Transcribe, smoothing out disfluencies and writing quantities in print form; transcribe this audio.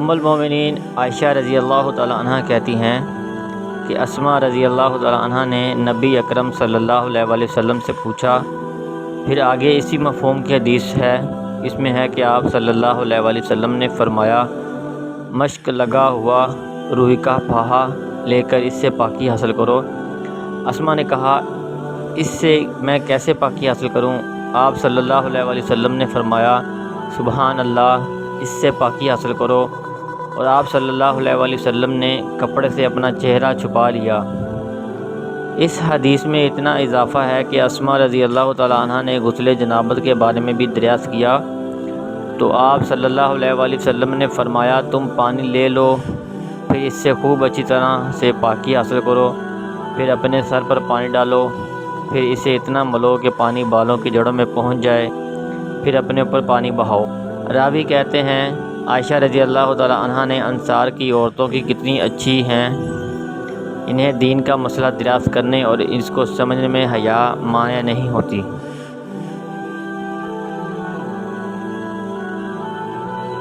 ام المومنین عائشہ رضی اللہ تعالی عنہ کہتی ہیں کہ اسماء رضی اللہ تعالی عنہ نے نبی اکرم صلی اللہ علیہ وآلہ وسلم سے پوچھا، پھر آگے اسی مفہوم کی حدیث ہے، اس میں ہے کہ آپ صلی اللہ علیہ وآلہ وسلم نے فرمایا، مشک لگا ہوا روئی کا پھاہا لے کر اس سے پاکی حاصل کرو۔ اسماء نے کہا، اس سے میں کیسے پاکی حاصل کروں؟ آپ صلی اللہ علیہ وآلہ وسلم نے فرمایا، سبحان اللہ، اس سے پاکی حاصل کرو، اور آپ صلی اللہ علیہ وآلہ وسلم نے کپڑے سے اپنا چہرہ چھپا لیا۔ اس حدیث میں اتنا اضافہ ہے کہ اسماء رضی اللہ تعالی عنہ نے غسل جنابت کے بارے میں بھی دریافت کیا تو آپ صلی اللہ علیہ وآلہ وسلم نے فرمایا، تم پانی لے لو، پھر اس سے خوب اچھی طرح سے پاکی حاصل کرو، پھر اپنے سر پر پانی ڈالو، پھر اسے اتنا ملو کہ پانی بالوں کی جڑوں میں پہنچ جائے، پھر اپنے اوپر پانی بہاؤ۔ راوی کہتے ہیں، عائشہ رضی اللہ تعالی عنہ نے انصار کی عورتوں کی کتنی اچھی ہیں، انہیں دین کا مسئلہ دریافت کرنے اور اس کو سمجھنے میں حیا مانع نہیں ہوتی۔